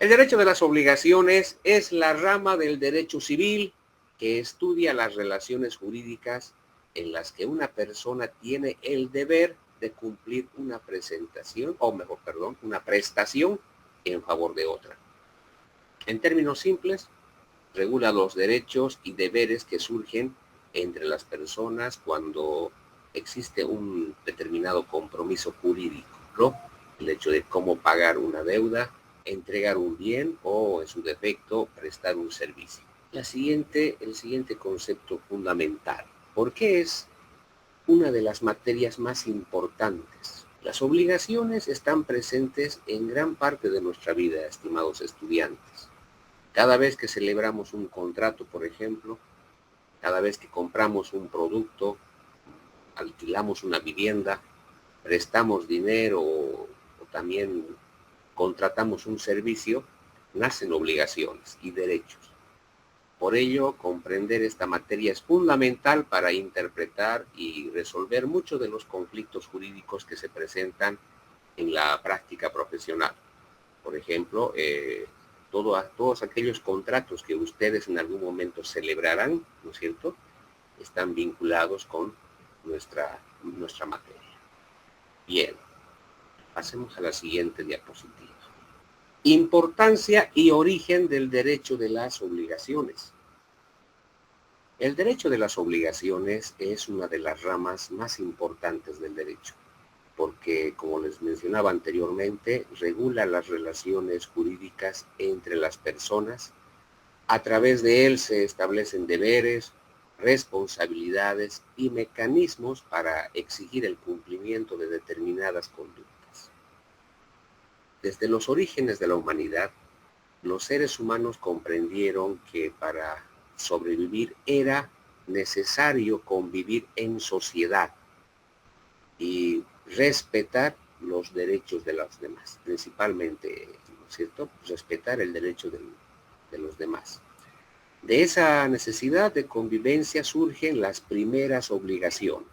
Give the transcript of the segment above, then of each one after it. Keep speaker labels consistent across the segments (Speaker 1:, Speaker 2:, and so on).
Speaker 1: El derecho de las obligaciones es la rama del derecho civil que estudia las relaciones jurídicas en las que una persona tiene el deber de cumplir una una prestación en favor de otra. En términos simples, regula los derechos y deberes que surgen entre las personas cuando existe un determinado compromiso jurídico, ¿no? El hecho de cómo pagar una deuda, entregar un bien o, en su defecto, prestar un servicio. El siguiente concepto fundamental. ¿Por qué es una de las materias más importantes? Las obligaciones están presentes en gran parte de nuestra vida, estimados estudiantes. Cada vez que celebramos un contrato, por ejemplo, cada vez que compramos un producto, alquilamos una vivienda, prestamos dinero o también contratamos un servicio, nacen obligaciones y derechos. Por ello, comprender esta materia es fundamental para interpretar y resolver muchos de los conflictos jurídicos que se presentan en la práctica profesional. Por ejemplo, todos aquellos contratos que ustedes en algún momento celebrarán, ¿no es cierto?, están vinculados con nuestra materia. Bien, pasemos a la siguiente diapositiva. Importancia y origen del derecho de las obligaciones. El derecho de las obligaciones es una de las ramas más importantes del derecho, porque, como les mencionaba anteriormente, regula las relaciones jurídicas entre las personas. A través de él se establecen deberes, responsabilidades y mecanismos para exigir el cumplimiento de determinadas conductas. Desde los orígenes de la humanidad, los seres humanos comprendieron que para sobrevivir era necesario convivir en sociedad y respetar los derechos de los demás, principalmente, ¿no es cierto?, respetar el derecho de los demás. De esa necesidad de convivencia surgen las primeras obligaciones.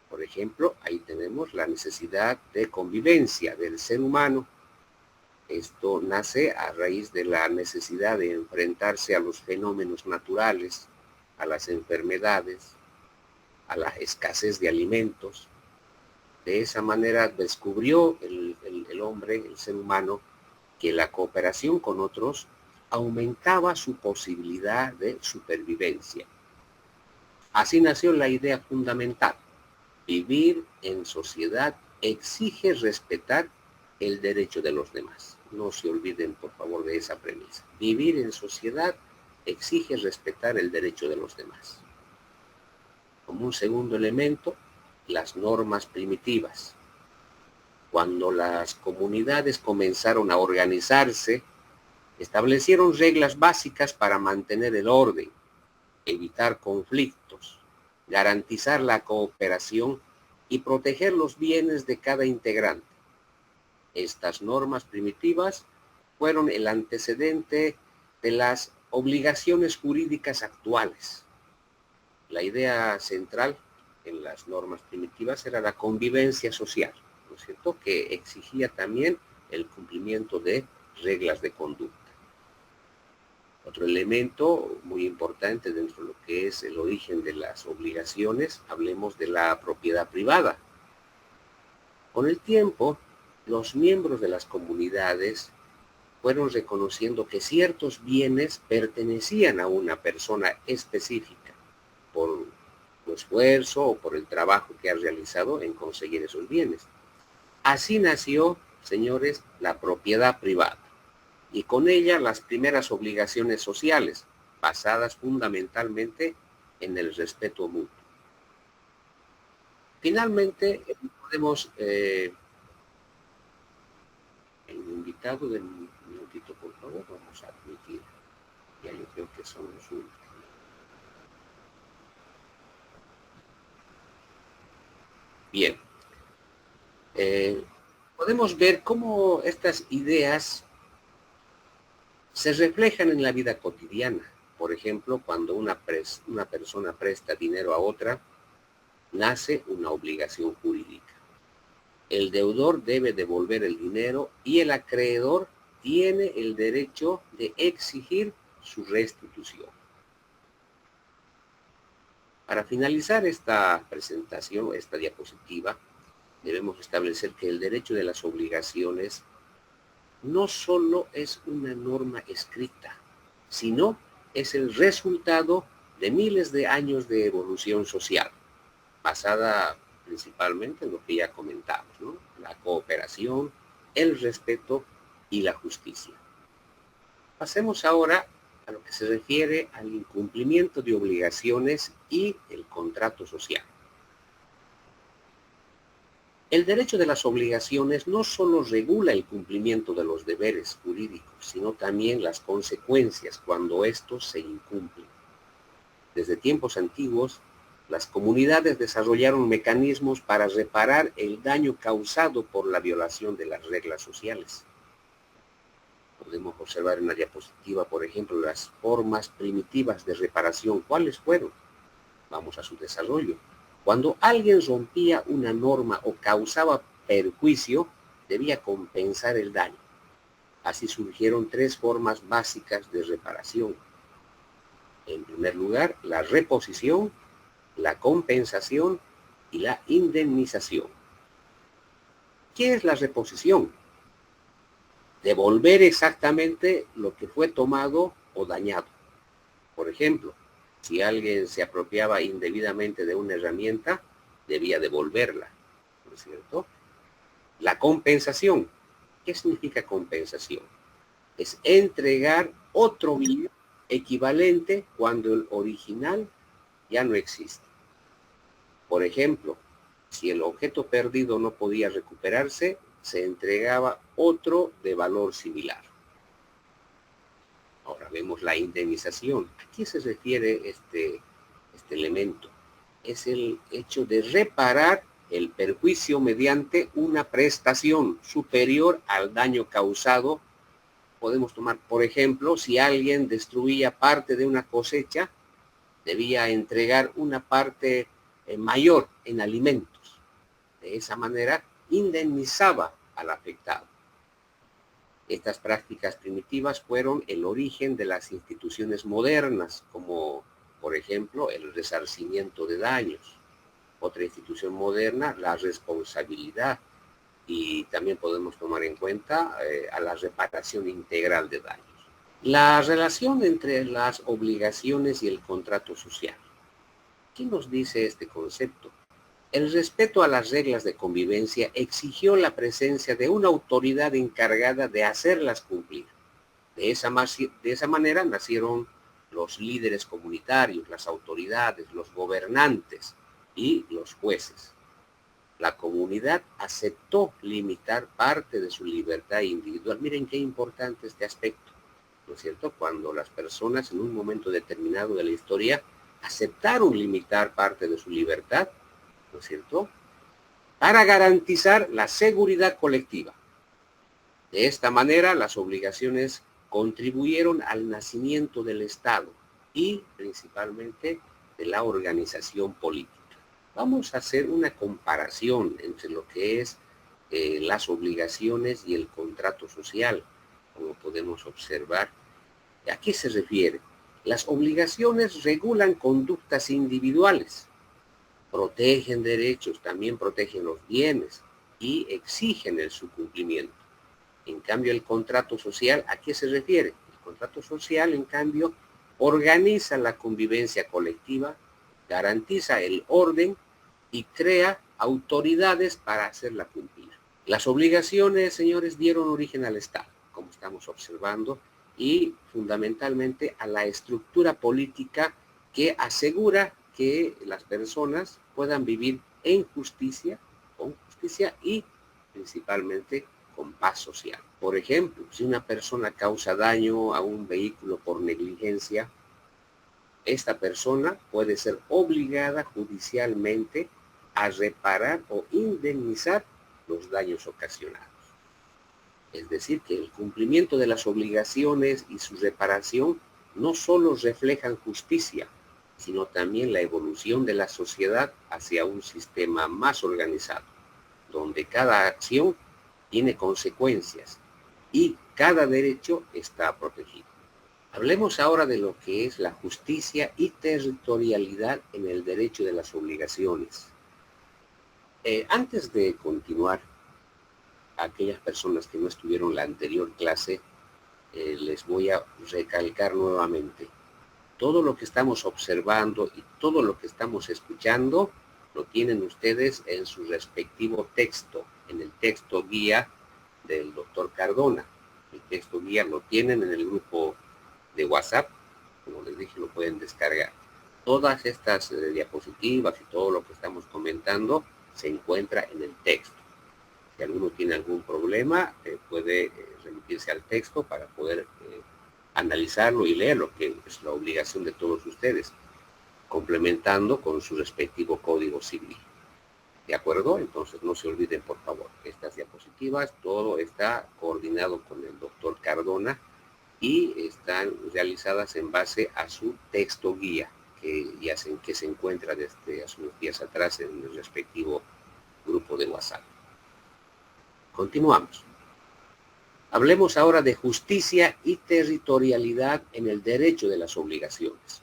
Speaker 1: Por ejemplo, ahí tenemos la necesidad de convivencia del ser humano. Esto nace a raíz de la necesidad de enfrentarse a los fenómenos naturales, a las enfermedades, a la escasez de alimentos. De esa manera descubrió el hombre, el ser humano, que la cooperación con otros aumentaba su posibilidad de supervivencia. Así nació la idea fundamental. Vivir en sociedad exige respetar el derecho de los demás. No se olviden, por favor, de esa premisa. Vivir en sociedad exige respetar el derecho de los demás. Como un segundo elemento, las normas primitivas. Cuando las comunidades comenzaron a organizarse, establecieron reglas básicas para mantener el orden, evitar conflictos, garantizar la cooperación y proteger los bienes de cada integrante. Estas normas primitivas fueron el antecedente de las obligaciones jurídicas actuales. La idea central en las normas primitivas era la convivencia social, ¿no es cierto?, que exigía también el cumplimiento de reglas de conducta. Otro elemento muy importante dentro de lo que es el origen de las obligaciones, hablemos de la propiedad privada. Con el tiempo, los miembros de las comunidades fueron reconociendo que ciertos bienes pertenecían a una persona específica por su esfuerzo o por el trabajo que ha realizado en conseguir esos bienes. Así nació, señores, la propiedad privada, y con ella las primeras obligaciones sociales, basadas fundamentalmente en el respeto mutuo. Finalmente, podemos, el invitado del minutito, por favor, vamos a admitir, ya yo creo que son los últimos. Bien, podemos ver cómo estas ideas se reflejan en la vida cotidiana. Por ejemplo, cuando una persona presta dinero a otra, nace una obligación jurídica. El deudor debe devolver el dinero y el acreedor tiene el derecho de exigir su restitución. Para finalizar esta presentación, esta diapositiva, debemos establecer que el derecho de las obligaciones no solo es una norma escrita, sino es el resultado de miles de años de evolución social, basada principalmente en lo que ya comentamos, ¿no? La cooperación, el respeto y la justicia. Pasemos ahora a lo que se refiere al incumplimiento de obligaciones y el contrato social. El derecho de las obligaciones no solo regula el cumplimiento de los deberes jurídicos, sino también las consecuencias cuando estos se incumplen. Desde tiempos antiguos, las comunidades desarrollaron mecanismos para reparar el daño causado por la violación de las reglas sociales. Podemos observar en la diapositiva, por ejemplo, las formas primitivas de reparación. ¿Cuáles fueron? Vamos a su desarrollo. Cuando alguien rompía una norma o causaba perjuicio, debía compensar el daño. Así surgieron tres formas básicas de reparación. En primer lugar, la reposición, la compensación y la indemnización. ¿Qué es la reposición? Devolver exactamente lo que fue tomado o dañado. Por ejemplo, si alguien se apropiaba indebidamente de una herramienta, debía devolverla, ¿no es cierto? La compensación. ¿Qué significa compensación? Es entregar otro bien equivalente cuando el original ya no existe. Por ejemplo, si el objeto perdido no podía recuperarse, se entregaba otro de valor similar. Ahora vemos la indemnización. ¿A qué se refiere este elemento? Es el hecho de reparar el perjuicio mediante una prestación superior al daño causado. Podemos tomar, por ejemplo, si alguien destruía parte de una cosecha, debía entregar una parte mayor en alimentos. De esa manera, indemnizaba al afectado. Estas prácticas primitivas fueron el origen de las instituciones modernas, como por ejemplo el resarcimiento de daños. Otra institución moderna, la responsabilidad, y también podemos tomar en cuenta a la reparación integral de daños. La relación entre las obligaciones y el contrato social. ¿Qué nos dice este concepto? El respeto a las reglas de convivencia exigió la presencia de una autoridad encargada de hacerlas cumplir. De esa manera nacieron los líderes comunitarios, las autoridades, los gobernantes y los jueces. La comunidad aceptó limitar parte de su libertad individual. Miren qué importante este aspecto, ¿no es cierto? Cuando las personas en un momento determinado de la historia aceptaron limitar parte de su libertad, ¿no es cierto?, para garantizar la seguridad colectiva. De esta manera, las obligaciones contribuyeron al nacimiento del Estado y principalmente de la organización política. Vamos a hacer una comparación entre lo que es las obligaciones y el contrato social, como podemos observar. ¿A qué se refiere? Las obligaciones regulan conductas individuales, protegen derechos, también protegen los bienes y exigen su cumplimiento. En cambio, el contrato social, ¿a qué se refiere? El contrato social, en cambio, organiza la convivencia colectiva, garantiza el orden y crea autoridades para hacerla cumplir. Las obligaciones, señores, dieron origen al Estado, como estamos observando, y fundamentalmente a la estructura política que asegura que las personas puedan vivir en justicia, con justicia y principalmente con paz social. Por ejemplo, si una persona causa daño a un vehículo por negligencia, esta persona puede ser obligada judicialmente a reparar o indemnizar los daños ocasionados. Es decir, que el cumplimiento de las obligaciones y su reparación no solo reflejan justicia, sino también la evolución de la sociedad hacia un sistema más organizado, donde cada acción tiene consecuencias y cada derecho está protegido. Hablemos ahora de lo que es la justicia y territorialidad en el derecho de las obligaciones. Antes de continuar, a aquellas personas que no estuvieron la anterior clase, les voy a recalcar nuevamente. Todo lo que estamos observando y todo lo que estamos escuchando lo tienen ustedes en su respectivo texto, en el texto guía del doctor Cardona. El texto guía lo tienen en el grupo de WhatsApp, como les dije, lo pueden descargar. Todas estas diapositivas y todo lo que estamos comentando se encuentra en el texto. Si alguno tiene algún problema, puede remitirse al texto para poder analizarlo y leerlo, que es la obligación de todos ustedes, complementando con su respectivo código civil. ¿De acuerdo? Entonces no se olviden, por favor, estas diapositivas, todo está coordinado con el doctor Cardona y están realizadas en base a su texto guía, que se encuentra desde hace unos días atrás en el respectivo grupo de WhatsApp. Continuamos. Hablemos ahora de justicia y territorialidad en el derecho de las obligaciones.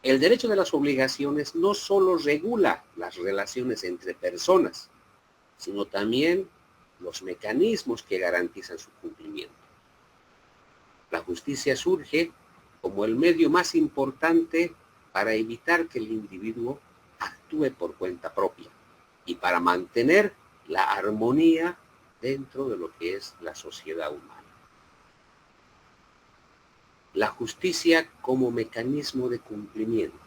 Speaker 1: El derecho de las obligaciones no solo regula las relaciones entre personas, sino también los mecanismos que garantizan su cumplimiento. La justicia surge como el medio más importante para evitar que el individuo actúe por cuenta propia y para mantener la armonía dentro de lo que es la sociedad humana. La justicia como mecanismo de cumplimiento.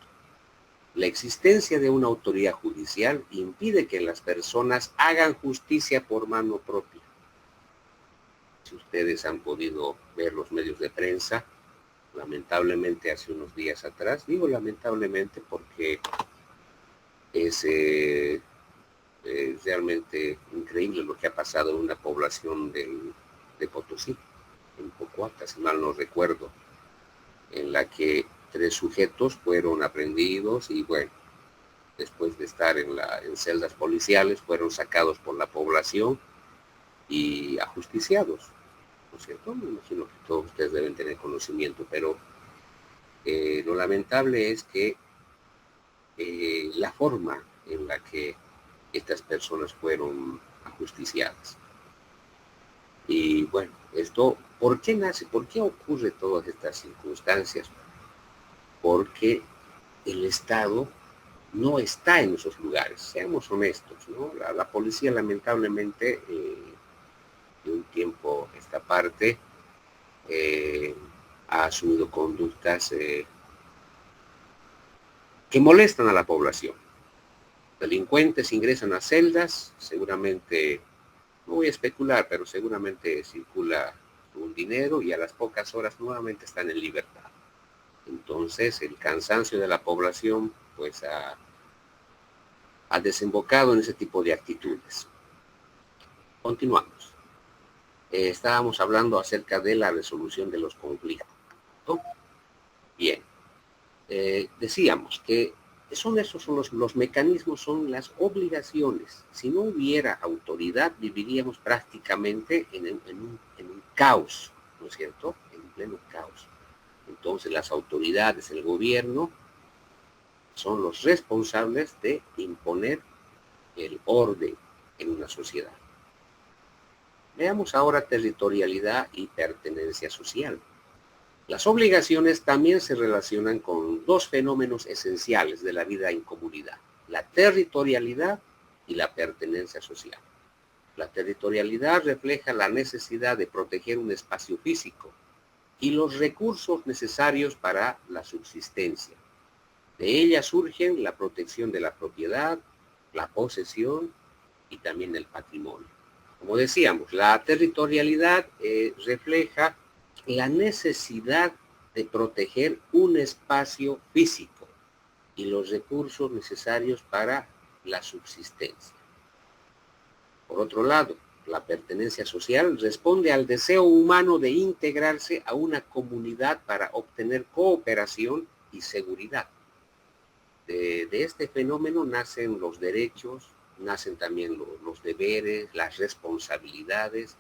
Speaker 1: La existencia de una autoridad judicial impide que las personas hagan justicia por mano propia. Si ustedes han podido ver los medios de prensa, lamentablemente hace unos días atrás, digo lamentablemente porque es realmente increíble lo que ha pasado en una población de Potosí, en Pocuata, si mal no recuerdo, en la que 3 sujetos fueron aprehendidos y bueno, después de estar en celdas policiales, fueron sacados por la población y ajusticiados, ¿no es cierto? Me imagino que todos ustedes deben tener conocimiento, pero lo lamentable es que la forma en la que estas personas fueron ajusticiadas. Y bueno, esto, ¿por qué nace? ¿Por qué ocurre todas estas circunstancias? Porque el Estado no está en esos lugares, seamos honestos, ¿no? La policía lamentablemente de un tiempo esta parte ha asumido conductas que molestan a la población. Delincuentes ingresan a celdas, seguramente, no voy a especular, pero seguramente circula un dinero y a las pocas horas nuevamente están en libertad. Entonces el cansancio de la población pues ha desembocado en ese tipo de actitudes. Continuamos. Estábamos hablando acerca de la resolución de los conflictos, ¿no? Bien, decíamos que esos son los mecanismos, son las obligaciones. Si no hubiera autoridad, viviríamos prácticamente en un caos, ¿no es cierto? En pleno caos. Entonces las autoridades, el gobierno, son los responsables de imponer el orden en una sociedad. Veamos ahora territorialidad y pertenencia social. Las obligaciones también se relacionan con 2 fenómenos esenciales de la vida en comunidad: la territorialidad y la pertenencia social. La territorialidad refleja la necesidad de proteger un espacio físico y los recursos necesarios para la subsistencia. De ella surgen la protección de la propiedad, la posesión y también el patrimonio. Como decíamos, la territorialidad refleja la necesidad de proteger un espacio físico y los recursos necesarios para la subsistencia. Por otro lado, la pertenencia social responde al deseo humano de integrarse a una comunidad para obtener cooperación y seguridad. De este fenómeno nacen los derechos, nacen también los deberes, las responsabilidades,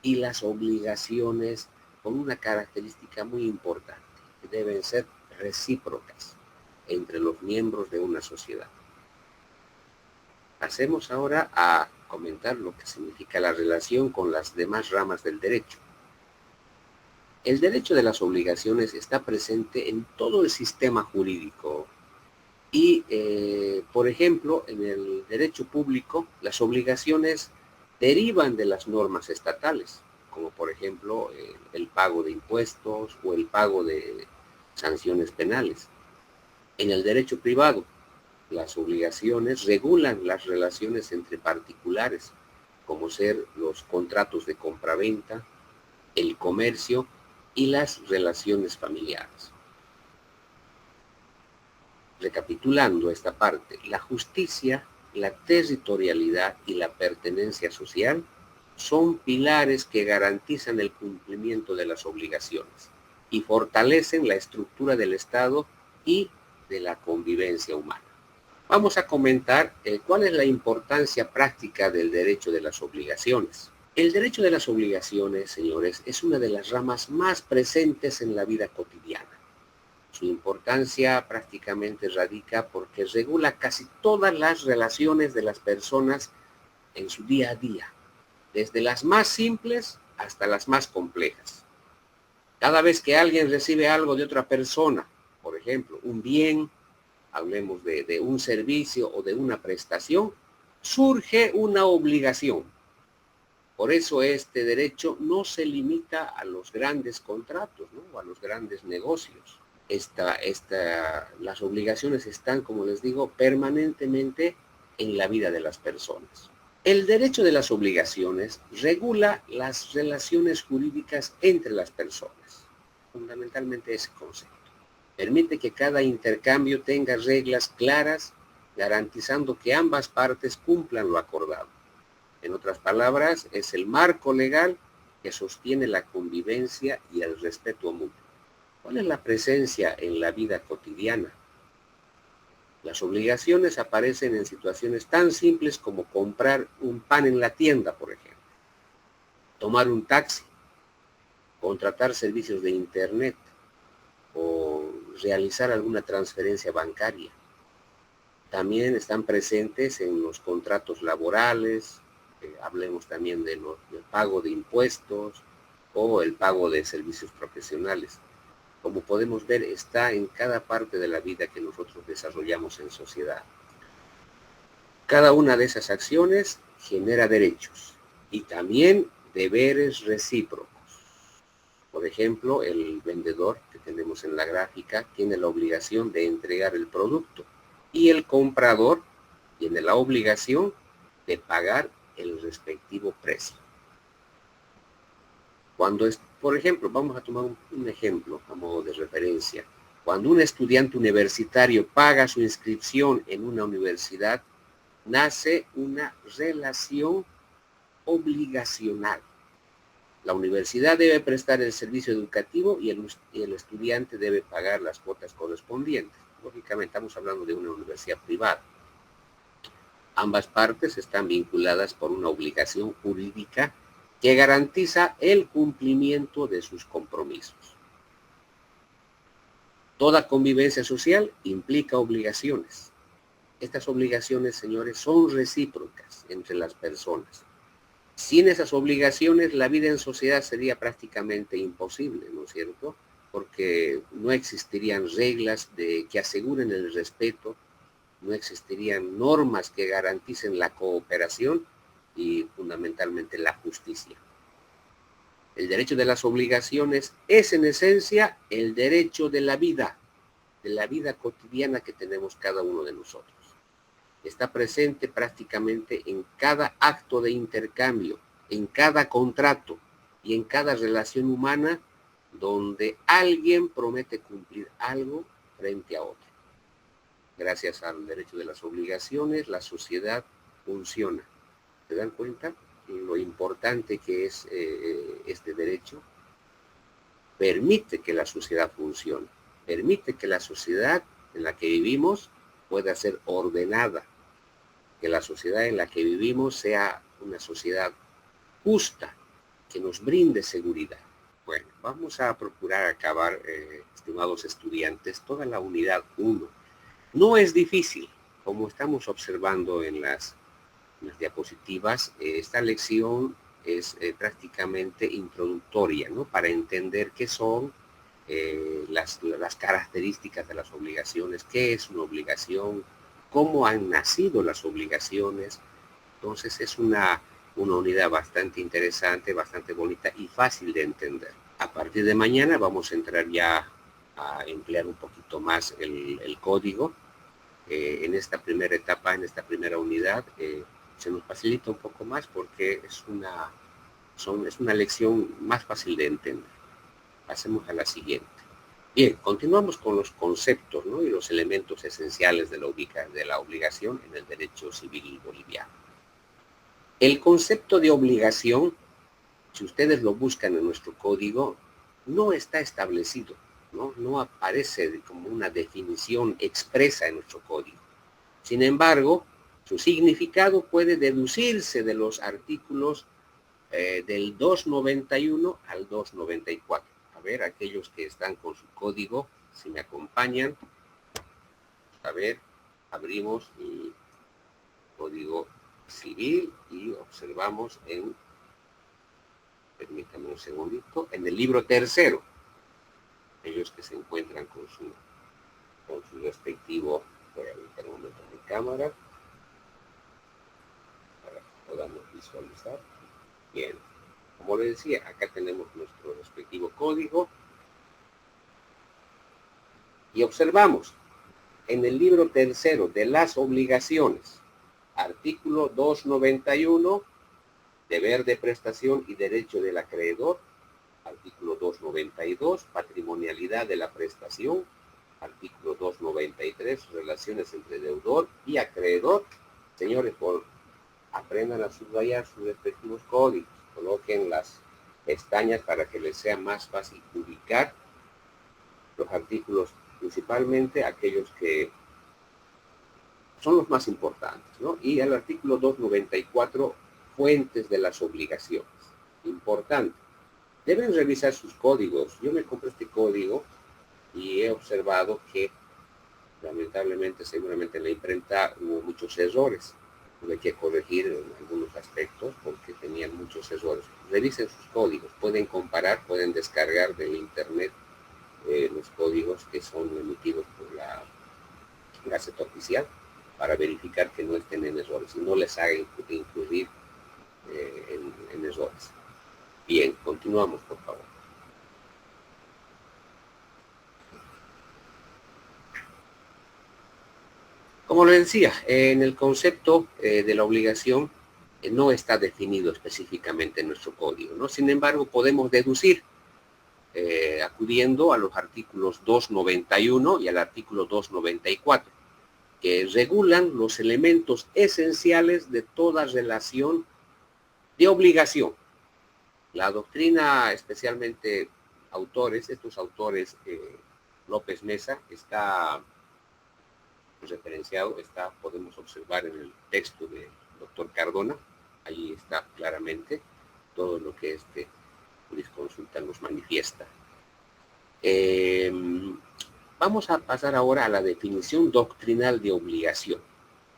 Speaker 1: y las obligaciones con una característica muy importante, que deben ser recíprocas entre los miembros de una sociedad. Pasemos ahora a comentar lo que significa la relación con las demás ramas del derecho. El derecho de las obligaciones está presente en todo el sistema jurídico y, por ejemplo, en el derecho público, las obligaciones derivan de las normas estatales, como por ejemplo el pago de impuestos o el pago de sanciones penales. En el derecho privado, las obligaciones regulan las relaciones entre particulares, como ser los contratos de compraventa, el comercio y las relaciones familiares. Recapitulando esta parte, la justicia, la territorialidad y la pertenencia social son pilares que garantizan el cumplimiento de las obligaciones y fortalecen la estructura del Estado y de la convivencia humana. Vamos a comentar cuál es la importancia práctica del derecho de las obligaciones. El derecho de las obligaciones, señores, es una de las ramas más presentes en la vida cotidiana. Su importancia prácticamente radica porque regula casi todas las relaciones de las personas en su día a día, desde las más simples hasta las más complejas. Cada vez que alguien recibe algo de otra persona, por ejemplo, un bien, hablemos de un servicio o de una prestación, surge una obligación. Por eso este derecho no se limita a los grandes contratos, ¿no? O a los grandes negocios. Las obligaciones están, como les digo, permanentemente en la vida de las personas. El derecho de las obligaciones regula las relaciones jurídicas entre las personas, fundamentalmente ese concepto. Permite que cada intercambio tenga reglas claras, garantizando que ambas partes cumplan lo acordado. En otras palabras, es el marco legal que sostiene la convivencia y el respeto mutuo. ¿Cuál es la presencia en la vida cotidiana? Las obligaciones aparecen en situaciones tan simples como comprar un pan en la tienda, por ejemplo, tomar un taxi, contratar servicios de internet o realizar alguna transferencia bancaria. También están presentes en los contratos laborales, hablemos también del pago de impuestos o el pago de servicios profesionales. Como podemos ver, está en cada parte de la vida que nosotros desarrollamos en sociedad. Cada una de esas acciones genera derechos y también deberes recíprocos. Por ejemplo, el vendedor que tenemos en la gráfica tiene la obligación de entregar el producto y el comprador tiene la obligación de pagar el respectivo precio. Por ejemplo, vamos a tomar un ejemplo a modo de referencia. Cuando un estudiante universitario paga su inscripción en una universidad, nace una relación obligacional. La universidad debe prestar el servicio educativo y el estudiante debe pagar las cuotas correspondientes. Lógicamente, estamos hablando de una universidad privada. Ambas partes están vinculadas por una obligación jurídica que garantiza el cumplimiento de sus compromisos. Toda convivencia social implica obligaciones. Estas obligaciones, señores, son recíprocas entre las personas. Sin esas obligaciones, la vida en sociedad sería prácticamente imposible, ¿no es cierto? Porque no existirían reglas que aseguren el respeto, no existirían normas que garanticen la cooperación y fundamentalmente la justicia. El derecho de las obligaciones es en esencia el derecho de la vida cotidiana que tenemos cada uno de nosotros. Está presente prácticamente en cada acto de intercambio, en cada contrato y en cada relación humana donde alguien promete cumplir algo frente a otro. Gracias al derecho de las obligaciones, la sociedad funciona. ¿Se dan cuenta lo importante que es este derecho? Permite que la sociedad funcione, permite que la sociedad en la que vivimos pueda ser ordenada, que la sociedad en la que vivimos sea una sociedad justa, que nos brinde seguridad. Bueno, vamos a procurar acabar, estimados estudiantes, toda la unidad 1. No es difícil, como estamos observando en las diapositivas. Esta lección es prácticamente introductoria, ¿no? Para entender qué son las características de las obligaciones, qué es una obligación, cómo han nacido las obligaciones. Entonces es una unidad bastante interesante, bastante bonita y fácil de entender. A partir de mañana vamos a entrar ya a emplear un poquito más el código. En esta primera etapa, en esta primera unidad, se nos facilita un poco más porque es una lección más fácil de entender. Pasemos a la siguiente. Bien, continuamos con los conceptos, ¿no? Y los elementos esenciales de la obligación en el derecho civil boliviano. El concepto de obligación, si ustedes lo buscan en nuestro código, no está establecido, no aparece como una definición expresa en nuestro código. Sin embargo, su significado puede deducirse de los artículos del 291 al 294. A ver, aquellos que están con su código, si me acompañan. A ver, abrimos el código civil y observamos permítanme un segundito, en el libro tercero. Aquellos que se encuentran con su respectivo, voy a quitar un momento mi cámara para que podamos visualizar. Bien, como les decía, acá tenemos nuestro respectivo código y observamos en el libro tercero de las obligaciones, artículo 291, deber de prestación y derecho del acreedor, artículo 292, patrimonialidad de la prestación, artículo 293, relaciones entre deudor y acreedor. Señores, aprendan a subrayar sus respectivos códigos, coloquen las pestañas para que les sea más fácil ubicar los artículos, principalmente aquellos que son los más importantes, ¿no? Y el artículo 294, fuentes de las obligaciones. Importante. Deben revisar sus códigos. Yo me compré este código y he observado que lamentablemente, seguramente en la imprenta hubo muchos errores. Tuve que corregir en algunos aspectos porque tenían muchos errores. Revisen sus códigos, pueden comparar, pueden descargar del internet los códigos que son emitidos por la Gaceta Oficial para verificar que no estén en errores y no les haga incurrir en errores. Bien, continuamos, por favor. Como les decía, en el concepto de la obligación no está definido específicamente en nuestro código, ¿no? Sin embargo, podemos deducir acudiendo a los artículos 291 y al artículo 294, que regulan los elementos esenciales de toda relación de obligación. La doctrina, especialmente estos autores, López Mesa, está referenciado, podemos observar en el texto del doctor Cardona, ahí está claramente todo lo que este jurisconsulta nos manifiesta. Vamos a pasar ahora a la definición doctrinal de obligación.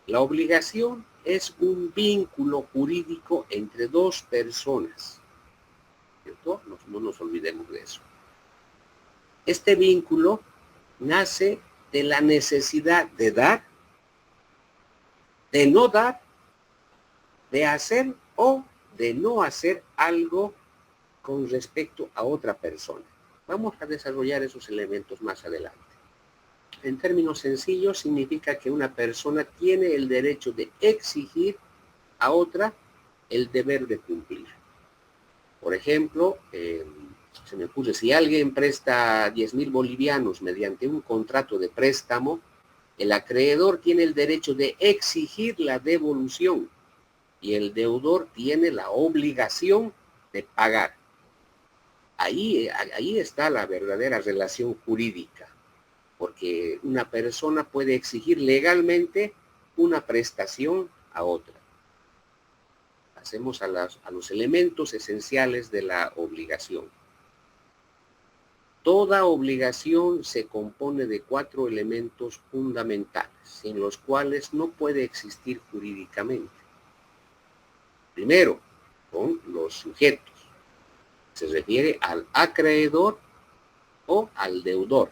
Speaker 1: La obligación es un vínculo jurídico entre dos personas, ¿cierto? No nos olvidemos de eso. Este vínculo nace de la necesidad de dar, de no dar, de hacer o de no hacer algo con respecto a otra persona. Vamos a desarrollar esos elementos más adelante. En términos sencillos, significa que una persona tiene el derecho de exigir a otra el deber de cumplir. Por ejemplo, se me ocurre, si alguien presta 10,000 bolivianos mediante un contrato de préstamo, el acreedor tiene el derecho de exigir la devolución y el deudor tiene la obligación de pagar. Ahí está la verdadera relación jurídica, porque una persona puede exigir legalmente una prestación a otra. Pasemos a los elementos esenciales de la obligación. Toda obligación se compone de 4 elementos fundamentales, sin los cuales no puede existir jurídicamente. Primero, son los sujetos. Se refiere al acreedor o al deudor.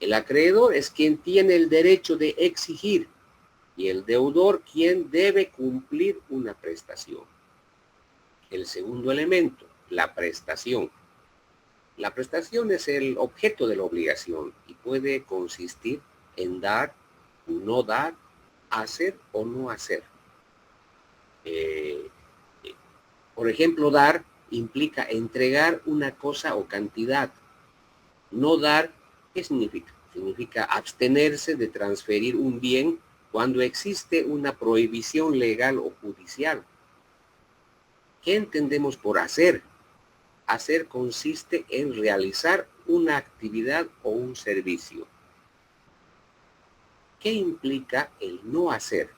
Speaker 1: El acreedor es quien tiene el derecho de exigir y el deudor quien debe cumplir una prestación. El segundo elemento, la prestación. La prestación es el objeto de la obligación y puede consistir en dar, no dar, hacer o no hacer. Por ejemplo, dar implica entregar una cosa o cantidad. No dar, ¿qué significa? Significa abstenerse de transferir un bien cuando existe una prohibición legal o judicial. ¿Qué entendemos por hacer? Hacer consiste en realizar una actividad o un servicio. ¿Qué implica el no hacer?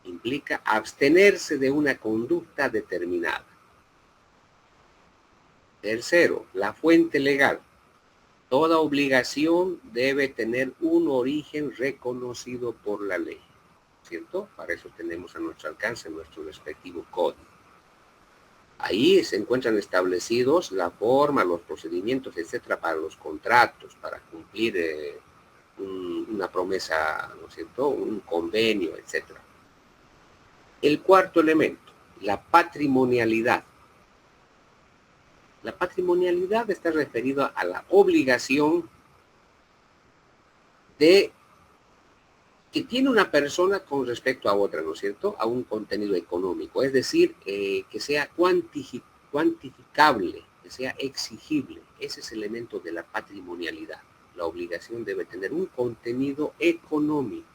Speaker 1: Implica abstenerse de una conducta determinada. Tercero, la fuente legal. Toda obligación debe tener un origen reconocido por la ley, ¿cierto? Para eso tenemos a nuestro alcance nuestro respectivo código. Ahí se encuentran establecidos la forma, los procedimientos, etcétera, para los contratos, para cumplir una promesa, ¿no es cierto?, un convenio, etcétera. El cuarto elemento, la patrimonialidad. La patrimonialidad está referida a la obligación que tiene una persona con respecto a otra, ¿no es cierto?, a un contenido económico, es decir, que sea cuantificable, que sea exigible. Ese es el elemento de la patrimonialidad. La obligación debe tener un contenido económico.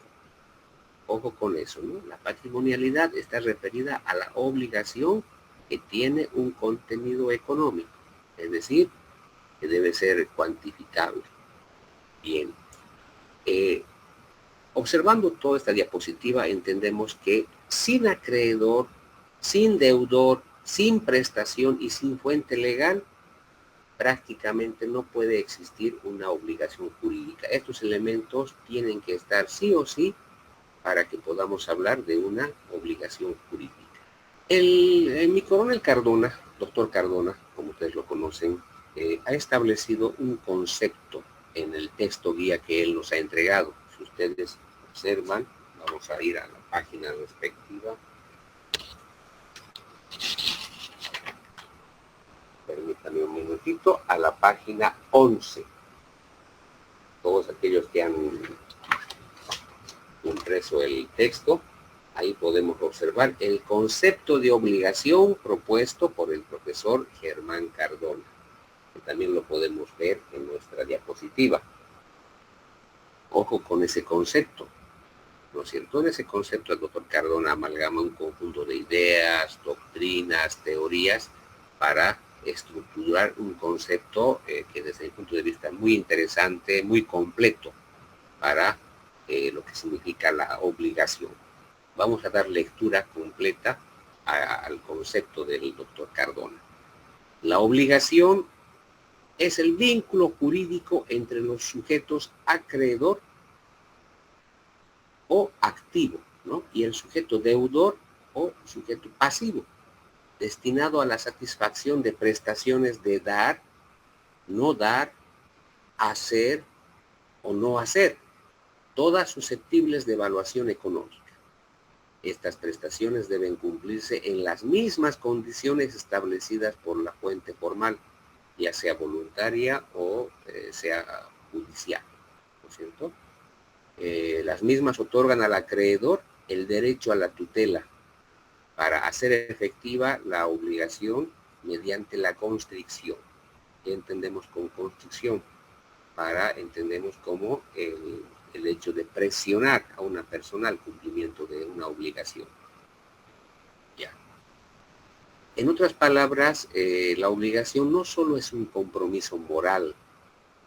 Speaker 1: Ojo con eso, ¿no? La patrimonialidad está referida a la obligación que tiene un contenido económico, es decir, que debe ser cuantificable. Bien. Observando toda esta diapositiva, entendemos que sin acreedor, sin deudor, sin prestación y sin fuente legal, prácticamente no puede existir una obligación jurídica. Estos elementos tienen que estar sí o sí para que podamos hablar de una obligación jurídica. Mi coronel Cardona, doctor Cardona, como ustedes lo conocen, ha establecido un concepto en el texto guía que él nos ha entregado. Si ustedes observan, vamos a ir a la página respectiva. Permítanme un minutito, a la página 11. Todos aquellos que han impreso el texto, ahí podemos observar el concepto de obligación propuesto por el profesor Germán Cardona, que también lo podemos ver en nuestra diapositiva. Ojo con ese concepto, ¿no es cierto? En ese concepto el doctor Cardona amalgama un conjunto de ideas, doctrinas, teorías para estructurar un concepto que desde mi punto de vista es muy interesante, muy completo para lo que significa la obligación. Vamos a dar lectura completa al concepto del doctor Cardona. La obligación es el vínculo jurídico entre los sujetos acreedor o activo, ¿no?, y el sujeto deudor o sujeto pasivo, destinado a la satisfacción de prestaciones de dar, no dar, hacer o no hacer, todas susceptibles de evaluación económica. Estas prestaciones deben cumplirse en las mismas condiciones establecidas por la fuente formal, ya sea voluntaria o sea judicial, ¿no es cierto? Las mismas otorgan al acreedor el derecho a la tutela para hacer efectiva la obligación mediante la constricción. ¿Qué entendemos con constricción? Entendemos como el hecho de presionar a una persona al cumplimiento de una obligación. Ya. En otras palabras, la obligación no solo es un compromiso moral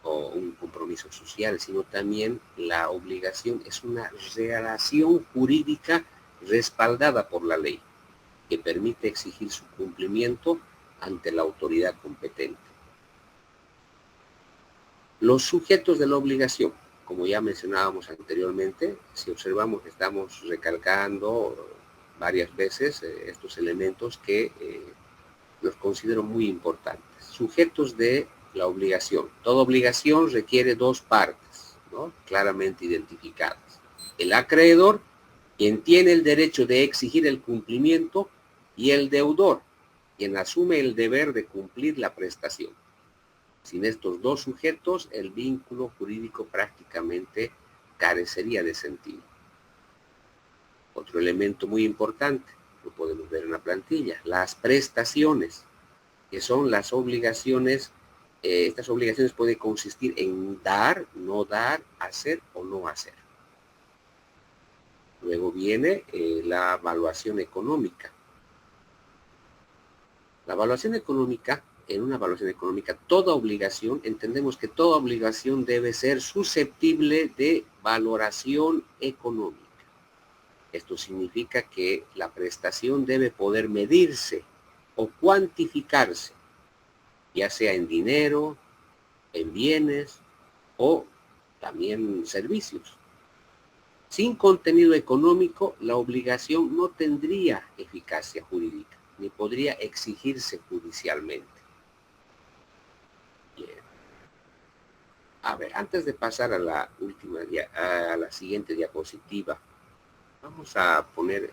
Speaker 1: o un compromiso social, sino también la obligación es una relación jurídica respaldada por la ley. que permite exigir su cumplimiento ante la autoridad competente. Los sujetos de la obligación, como ya mencionábamos anteriormente, si observamos que estamos recalcando varias veces estos elementos que los considero muy importantes. Sujetos de la obligación. Toda obligación requiere dos partes, ¿no?, claramente identificadas. El acreedor, quien tiene el derecho de exigir el cumplimiento, y el deudor, quien asume el deber de cumplir la prestación. Sin estos dos sujetos, el vínculo jurídico prácticamente carecería de sentido. Otro elemento muy importante, lo podemos ver en la plantilla, las prestaciones, que son las obligaciones. Estas obligaciones pueden consistir en dar, no dar, hacer o no hacer. Luego viene la evaluación económica. La evaluación económica, en una evaluación económica, toda obligación, entendemos que toda obligación debe ser susceptible de valoración económica. Esto significa que la prestación debe poder medirse o cuantificarse, ya sea en dinero, en bienes o también servicios. Sin contenido económico, la obligación no tendría eficacia jurídica, ni podría exigirse judicialmente. Bien. A ver, antes de pasar a la siguiente diapositiva, vamos a poner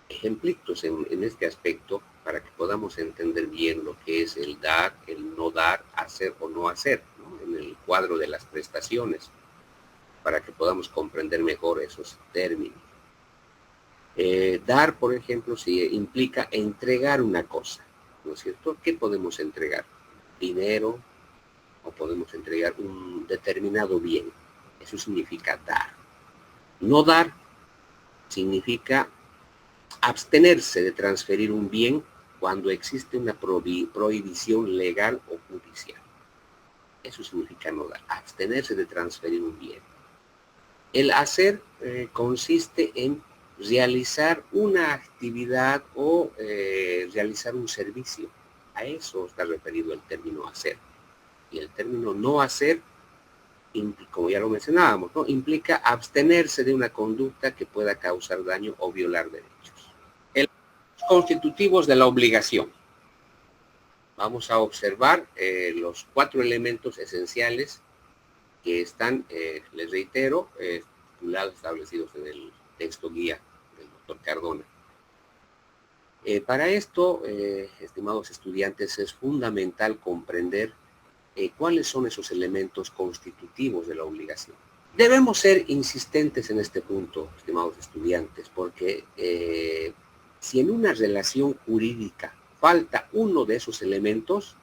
Speaker 1: ejemplitos en este aspecto para que podamos entender bien lo que es el dar, el no dar, hacer o no hacer, ¿no?, en el cuadro de las prestaciones, para que podamos comprender mejor esos términos. Dar, por ejemplo, si implica entregar una cosa, ¿no es cierto? ¿Qué podemos entregar? Dinero, o podemos entregar un determinado bien. Eso significa dar. No dar significa abstenerse de transferir un bien cuando existe una prohibición legal o judicial. Eso significa no dar, abstenerse de transferir un bien. El hacer consiste en realizar una actividad o realizar un servicio. A eso está referido el término hacer. Y el término no hacer, como ya lo mencionábamos, ¿no?, implica abstenerse de una conducta que pueda causar daño o violar derechos. Los constitutivos de la obligación. Vamos a observar los 4 elementos esenciales que están, les reitero, titulados, establecidos en el texto guía del doctor Cardona. Para esto, estimados estudiantes, es fundamental comprender cuáles son esos elementos constitutivos de la obligación. Debemos ser insistentes en este punto, estimados estudiantes, porque si en una relación jurídica falta uno de esos elementos,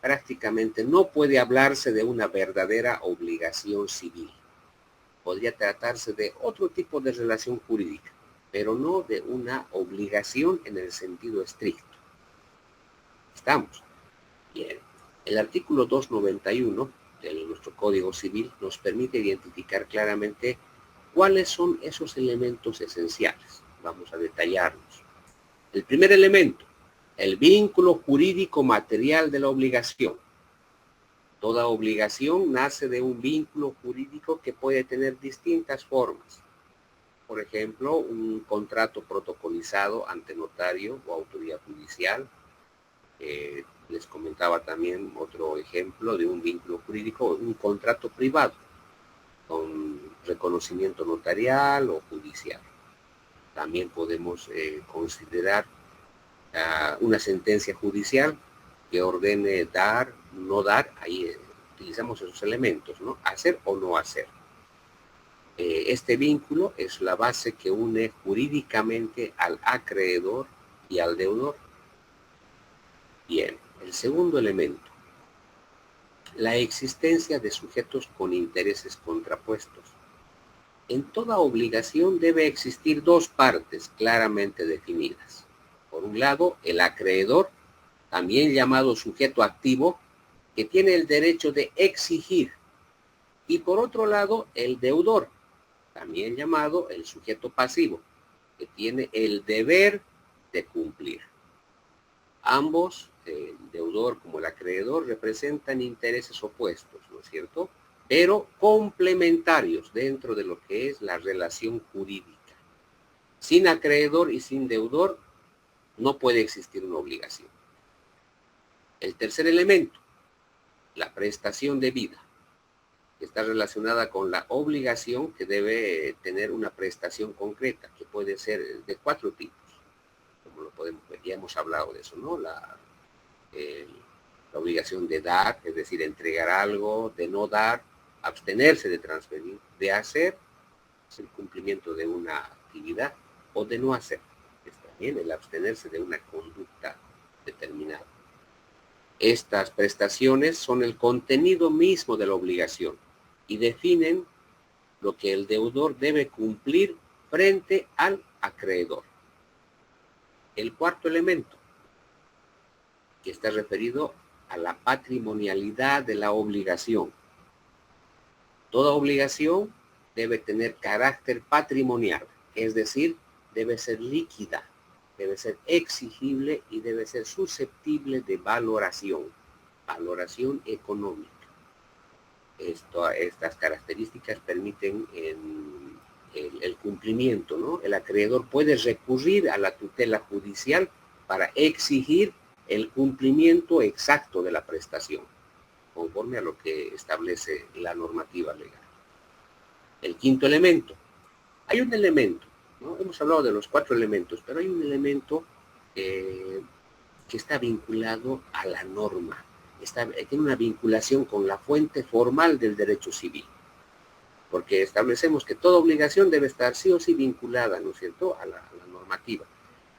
Speaker 1: prácticamente no puede hablarse de una verdadera obligación civil. Podría tratarse de otro tipo de relación jurídica, pero no de una obligación en el sentido estricto. ¿Estamos? Bien. El artículo 291 de nuestro Código Civil nos permite identificar claramente cuáles son esos elementos esenciales. Vamos a detallarlos. El primer elemento, el vínculo jurídico material de la obligación. Toda obligación nace de un vínculo jurídico que puede tener distintas formas. Por ejemplo, un contrato protocolizado ante notario o autoridad judicial. Les comentaba también otro ejemplo de un vínculo jurídico, un contrato privado con reconocimiento notarial o judicial. También podemos considerar una sentencia judicial que ordene dar, no dar. Ahí utilizamos esos elementos, ¿no? Hacer o no hacer. Este vínculo es la base que une jurídicamente al acreedor y al deudor. Bien, el segundo elemento, la existencia de sujetos con intereses contrapuestos. En toda obligación debe existir dos partes claramente definidas. Por un lado, el acreedor, también llamado sujeto activo, que tiene el derecho de exigir. Y por otro lado, el deudor, también llamado el sujeto pasivo, que tiene el deber de cumplir. Ambos, el deudor como el acreedor, representan intereses opuestos, ¿no es cierto?, pero complementarios dentro de lo que es la relación jurídica. Sin acreedor y sin deudor no puede existir una obligación. El tercer elemento, la prestación debida, que está relacionada con la obligación que debe tener una prestación concreta, que puede ser de 4 tipos, como lo podemos ver, ya hemos hablado de eso, ¿no? La obligación de dar, es decir, entregar algo, de no dar, abstenerse de transferir, de hacer el cumplimiento de una actividad o de no hacer, es también el abstenerse de una conducta determinada. Estas prestaciones son el contenido mismo de la obligación y definen lo que el deudor debe cumplir frente al acreedor. El cuarto elemento, que está referido a la patrimonialidad de la obligación. Toda obligación debe tener carácter patrimonial, es decir, debe ser líquida, debe ser exigible y debe ser susceptible de valoración económica. Estas características permiten el cumplimiento, ¿no? El acreedor puede recurrir a la tutela judicial para exigir el cumplimiento exacto de la prestación, conforme a lo que establece la normativa legal. El quinto elemento. Hay un elemento, ¿no? Hemos hablado de los 4 elementos, pero hay un elemento que está vinculado a la norma. Tiene una vinculación con la fuente formal del derecho civil, porque establecemos que toda obligación debe estar sí o sí vinculada, ¿no es cierto?, a la normativa.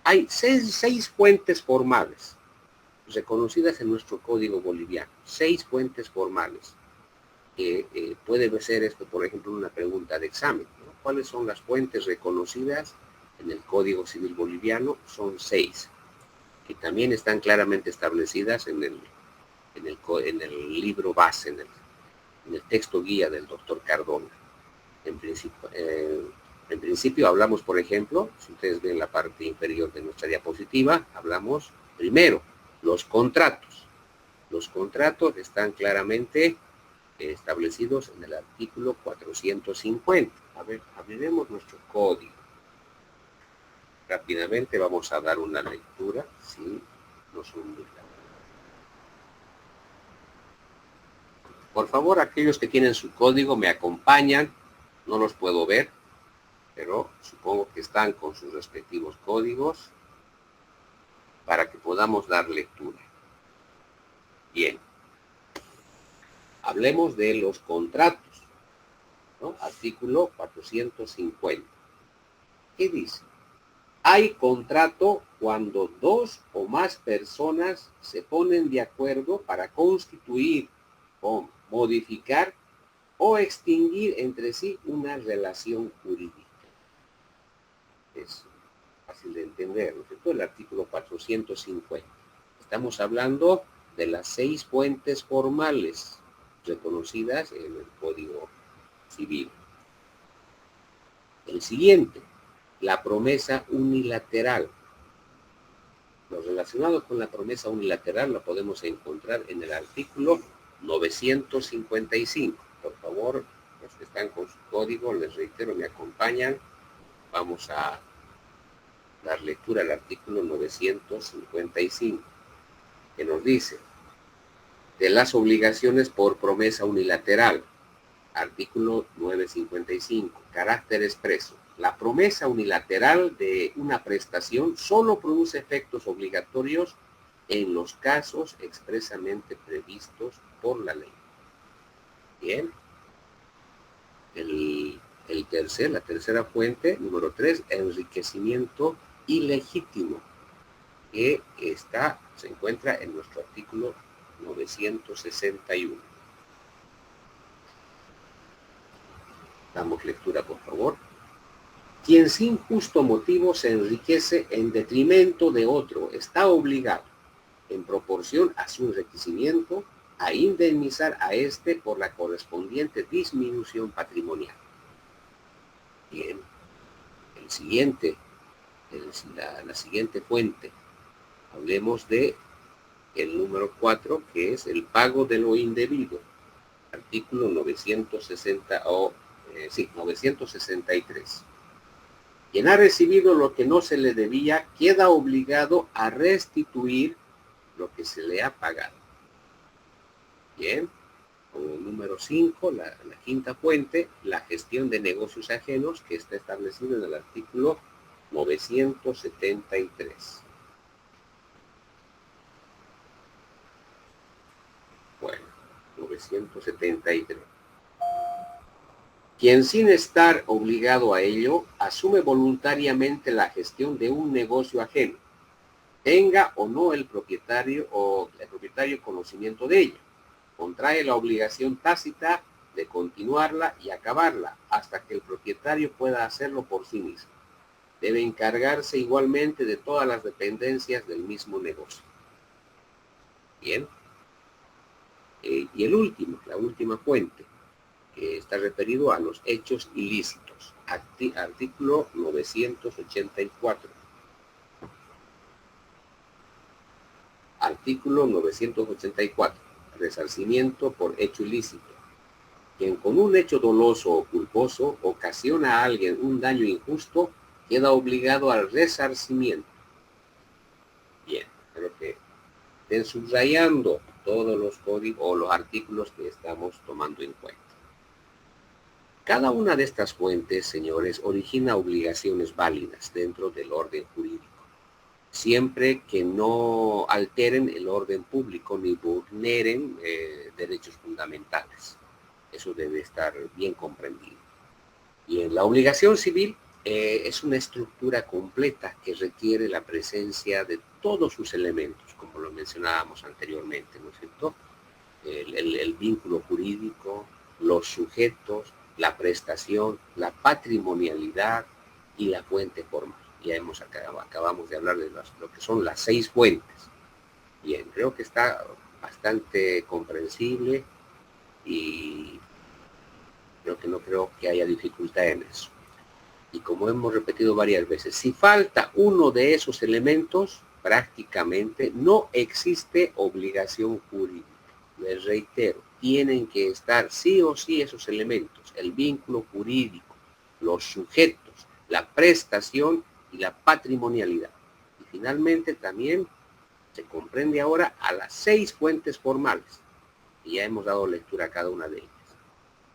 Speaker 1: Hay 6 fuentes formales reconocidas en nuestro Código Boliviano, 6 fuentes formales, que puede ser esto, por ejemplo, una pregunta de examen, ¿no? ¿Cuáles son las fuentes reconocidas en el Código Civil Boliviano? Son 6, que también están claramente establecidas en el libro base, en el texto guía del doctor Cardona. En principio hablamos, por ejemplo, si ustedes ven la parte inferior de nuestra diapositiva, hablamos primero los contratos. Los contratos están claramente establecidos en el artículo 450. A ver, abriremos nuestro código. Rápidamente vamos a dar una lectura, si nos indica. Por favor, aquellos que tienen su código me acompañan. No los puedo ver, pero supongo que están con sus respectivos códigos para que podamos dar lectura. Bien. Hablemos de los contratos, ¿no? Artículo 450. ¿Qué dice? Hay contrato cuando 2 o más personas se ponen de acuerdo para constituir o modificar o extinguir entre sí una relación jurídica. Es fácil de entender, ¿no es cierto? El artículo 450. Estamos hablando de las 6 fuentes formales reconocidas en el Código Civil. El siguiente, la promesa unilateral. Lo relacionado con la promesa unilateral lo podemos encontrar en el artículo 955. Por favor, los que están con su código, les reitero, me acompañan. Vamos a dar lectura al artículo 955, que nos dice: de las obligaciones por promesa unilateral. Artículo 955, carácter expreso. La promesa unilateral de una prestación solo produce efectos obligatorios en los casos expresamente previstos por la ley. Bien. La tercera fuente, número 3, enriquecimiento ilegítimo, que se encuentra en nuestro artículo 961. Damos lectura, por favor. Quien sin justo motivo se enriquece en detrimento de otro está obligado, en proporción a su enriquecimiento, a indemnizar a éste por la correspondiente disminución patrimonial. Bien. El siguiente, la siguiente fuente. Hablemos de el número 4, que es el pago de lo indebido. Artículo 960 963. Quien ha recibido lo que no se le debía queda obligado a restituir lo que se le ha pagado. Bien. Como número 5, la quinta fuente, la gestión de negocios ajenos, que está establecido en el artículo 973. Bueno, 973. Quien sin estar obligado a ello, asume voluntariamente la gestión de un negocio ajeno, tenga o no el propietario conocimiento de ello, contrae la obligación tácita de continuarla y acabarla hasta que el propietario pueda hacerlo por sí mismo. Debe encargarse igualmente de todas las dependencias del mismo negocio. Bien. Y el último, la última fuente, que está referido a los hechos ilícitos. Artículo 984. Artículo 984. Resarcimiento por hecho ilícito. Quien con un hecho doloso o culposo ocasiona a alguien un daño injusto, queda obligado al resarcimiento. Bien, creo que estén subrayando todos los códigos o los artículos que estamos tomando en cuenta. Cada una de estas fuentes, señores, origina obligaciones válidas dentro del orden jurídico, siempre que no alteren el orden público ni vulneren derechos fundamentales. Eso debe estar bien comprendido. Bien, la obligación civil es una estructura completa que requiere la presencia de todos sus elementos, como lo mencionábamos anteriormente, ¿no es cierto? El vínculo jurídico, los sujetos, la prestación, la patrimonialidad y la fuente formal. Ya acabamos de hablar de lo que son las 6 fuentes. Bien, creo que está bastante comprensible y no creo que haya dificultad en eso. Y como hemos repetido varias veces, si falta uno de esos elementos, prácticamente no existe obligación jurídica. Les reitero, tienen que estar sí o sí esos elementos, el vínculo jurídico, los sujetos, la prestación y la patrimonialidad. Y finalmente también se comprende ahora a las 6 fuentes formales. Y ya hemos dado lectura a cada una de ellas.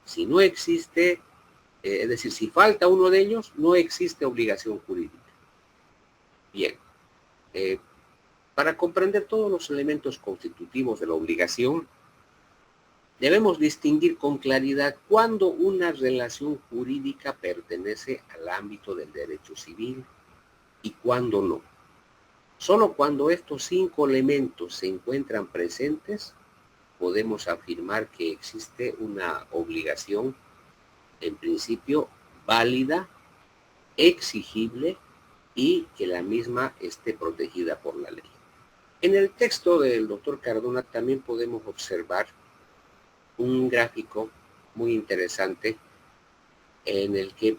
Speaker 1: Si no existe, es decir, si falta uno de ellos, no existe obligación jurídica. Bien, para comprender todos los elementos constitutivos de la obligación, debemos distinguir con claridad cuándo una relación jurídica pertenece al ámbito del derecho civil y cuándo no. Solo cuando estos 5 elementos se encuentran presentes, podemos afirmar que existe una obligación, en principio, válida, exigible y que la misma esté protegida por la ley. En el texto del doctor Cardona también podemos observar un gráfico muy interesante en el que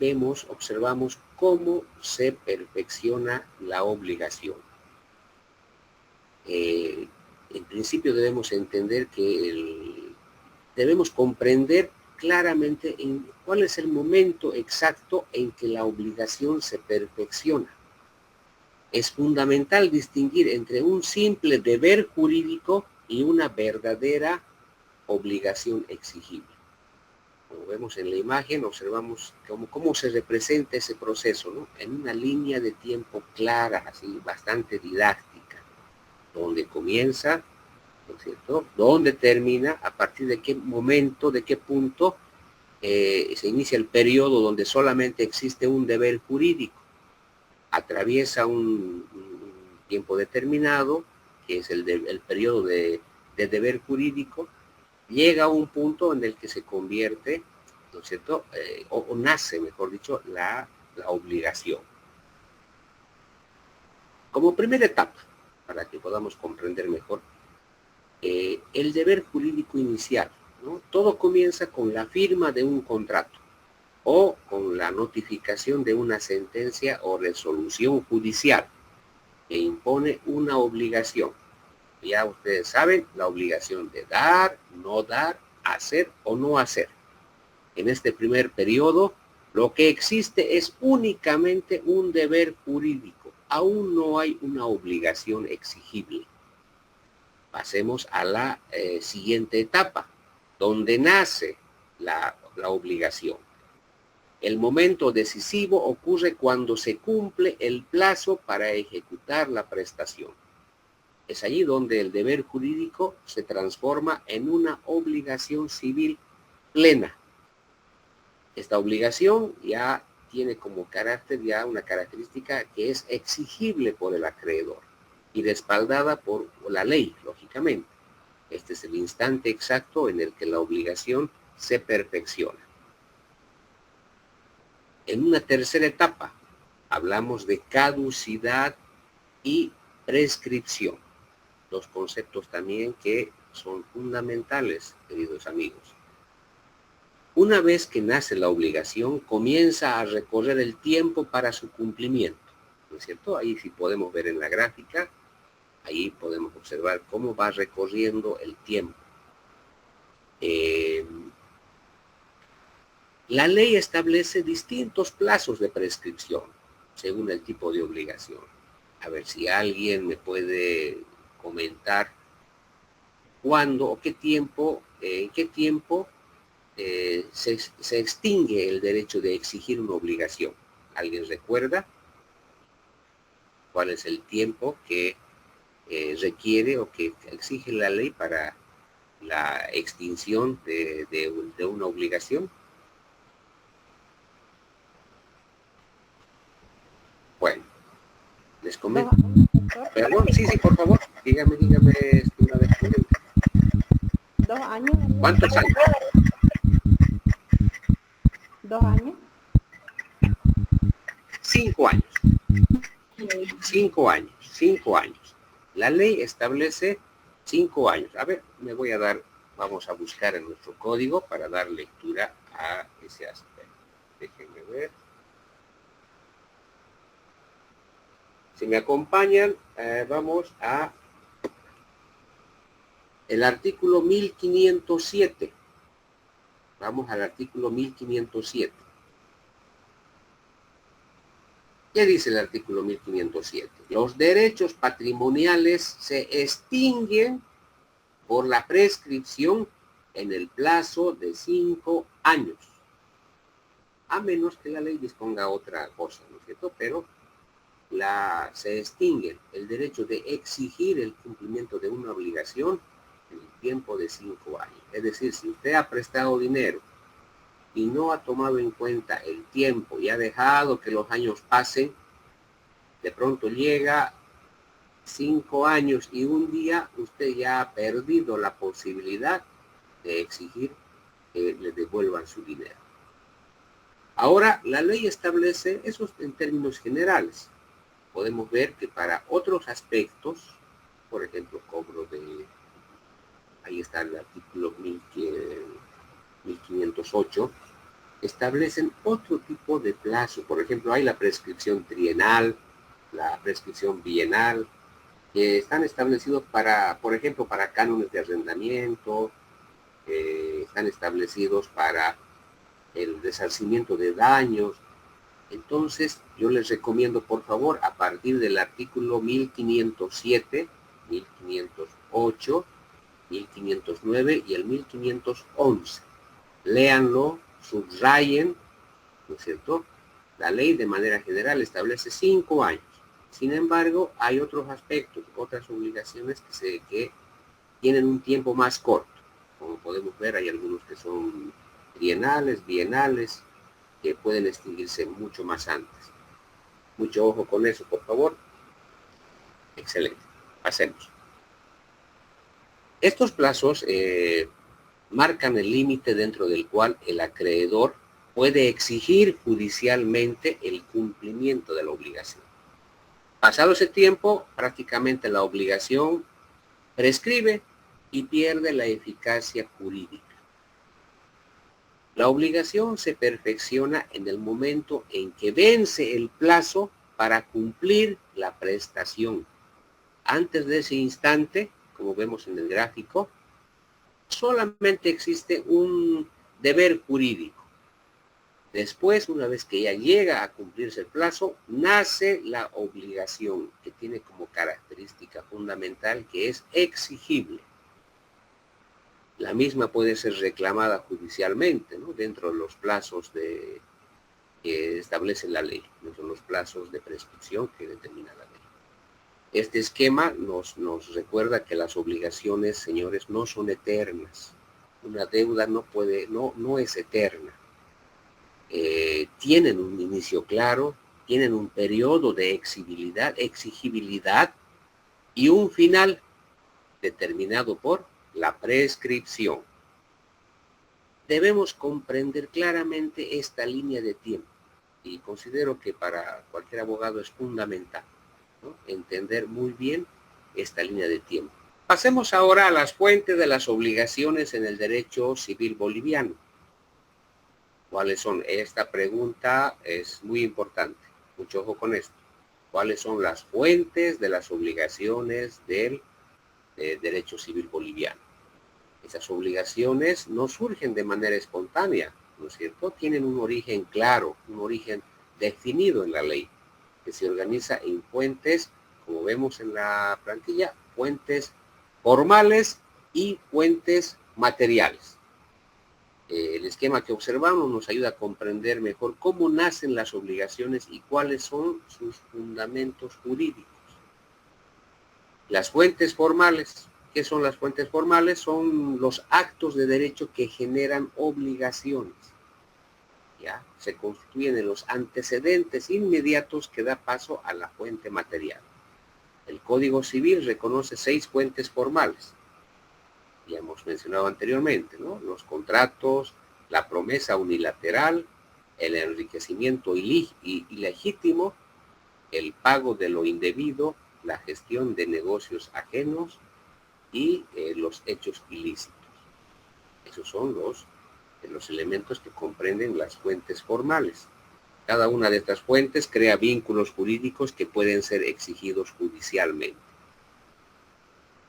Speaker 1: observamos cómo se perfecciona la obligación. En principio debemos entender que debemos comprender claramente cuál es el momento exacto en que la obligación se perfecciona. Es fundamental distinguir entre un simple deber jurídico y una verdadera obligación exigible. Como vemos en la imagen, observamos cómo se representa ese proceso, ¿no? En una línea de tiempo clara, así bastante didáctica, donde comienza, ¿no es cierto?, donde termina, a partir de qué momento, de qué punto se inicia el periodo donde solamente existe un deber jurídico. Atraviesa un tiempo determinado, que es el periodo de deber jurídico, llega a un punto en el que se convierte, ¿no es cierto?, o nace, mejor dicho, la obligación. Como primera etapa, para que podamos comprender mejor, el deber jurídico inicial, ¿no? Todo comienza con la firma de un contrato. o con la notificación de una sentencia o resolución judicial que impone una obligación. Ya ustedes saben, la obligación de dar, no dar, hacer o no hacer. En este primer periodo, lo que existe es únicamente un deber jurídico. Aún no hay una obligación exigible. Pasemos a la siguiente etapa, donde nace la obligación. El momento decisivo ocurre cuando se cumple el plazo para ejecutar la prestación. Es allí donde el deber jurídico se transforma en una obligación civil plena. Esta obligación ya tiene como carácter, ya una característica que es exigible por el acreedor y respaldada por la ley, lógicamente. Este es el instante exacto en el que la obligación se perfecciona. En una tercera etapa, hablamos de caducidad y prescripción. Dos conceptos también que son fundamentales, queridos amigos. Una vez que nace la obligación, comienza a recorrer el tiempo para su cumplimiento, ¿no es cierto? Ahí sí podemos ver en la gráfica, ahí podemos observar cómo va recorriendo el tiempo. La ley establece distintos plazos de prescripción, según el tipo de obligación. A ver si alguien me puede comentar cuándo o qué tiempo, en qué tiempo se extingue el derecho de exigir una obligación. ¿Alguien recuerda cuál es el tiempo que requiere o que exige la ley para la extinción de una obligación? Bueno, les comento. Perdón, sí, por favor, dígame una vez.
Speaker 2: 2 años.
Speaker 1: ¿Cuántos años?
Speaker 2: 2 años.
Speaker 1: 5 años. 5 años, 5 años. La ley establece 5 años. A ver, vamos a buscar en nuestro código para dar lectura a ese aspecto. Déjenme ver. Si me acompañan, vamos a el artículo 1507. Vamos al artículo 1507. ¿Qué dice el artículo 1507? Los derechos patrimoniales se extinguen por la prescripción en el plazo de 5 años. A menos que la ley disponga otra cosa, ¿no es cierto? Pero se extingue el derecho de exigir el cumplimiento de una obligación en el tiempo de 5 años. Es decir, si usted ha prestado dinero y no ha tomado en cuenta el tiempo y ha dejado que los años pasen, de pronto llega 5 años y un día usted ya ha perdido la posibilidad de exigir que le devuelvan su dinero. Ahora, la ley establece eso en términos generales. Podemos ver que para otros aspectos, por ejemplo, cobro de, ahí está el artículo 1508, establecen otro tipo de plazo. Por ejemplo, hay la prescripción trienal, la prescripción bienal, que están establecidos para, por ejemplo, para cánones de arrendamiento, están establecidos para el resarcimiento de daños. Entonces, yo les recomiendo, por favor, a partir del artículo 1507, 1508, 1509 y el 1511. Léanlo, subrayen, ¿no es cierto? La ley de manera general establece 5 años. Sin embargo, hay otros aspectos, otras obligaciones que tienen un tiempo más corto. Como podemos ver, hay algunos que son trienales, bienales, que pueden extinguirse mucho más antes. Mucho ojo con eso, por favor. Excelente. Pasemos. Estos plazos marcan el límite dentro del cual el acreedor puede exigir judicialmente el cumplimiento de la obligación. Pasado ese tiempo, prácticamente la obligación prescribe y pierde la eficacia jurídica. La obligación se perfecciona en el momento en que vence el plazo para cumplir la prestación. Antes de ese instante, como vemos en el gráfico, solamente existe un deber jurídico. Después, una vez que ya llega a cumplirse el plazo, nace la obligación, que tiene como característica fundamental que es exigible. La misma puede ser reclamada judicialmente, ¿no? Dentro de los plazos que establece la ley, no son los plazos de prescripción que determina la ley. Este esquema nos recuerda que las obligaciones, señores, no son eternas. Una deuda no es eterna. Tienen un inicio claro, tienen un periodo de exigibilidad y un final determinado por la prescripción. Debemos comprender claramente esta línea de tiempo y considero que para cualquier abogado es fundamental, ¿no? Entender muy bien esta línea de tiempo. Pasemos ahora a las fuentes de las obligaciones en el derecho civil boliviano. ¿Cuáles son? Esta pregunta es muy importante. Mucho ojo con esto. ¿Cuáles son las fuentes de las obligaciones del derecho civil boliviano? Esas obligaciones no surgen de manera espontánea, ¿no es cierto? Tienen un origen claro, un origen definido en la ley, que se organiza en fuentes, como vemos en la plantilla, fuentes formales y fuentes materiales. El esquema que observamos nos ayuda a comprender mejor cómo nacen las obligaciones y cuáles son sus fundamentos jurídicos. Las fuentes formales. ¿Qué son las fuentes formales? Son los actos de derecho que generan obligaciones. ¿Ya? Se constituyen en los antecedentes inmediatos que da paso a la fuente material. El Código Civil reconoce 6 fuentes formales. Ya hemos mencionado anteriormente, ¿no? Los contratos, la promesa unilateral, el enriquecimiento ilegítimo, el pago de lo indebido, la gestión de negocios ajenos y los hechos ilícitos. Esos son los elementos que comprenden las fuentes formales. Cada una de estas fuentes crea vínculos jurídicos que pueden ser exigidos judicialmente.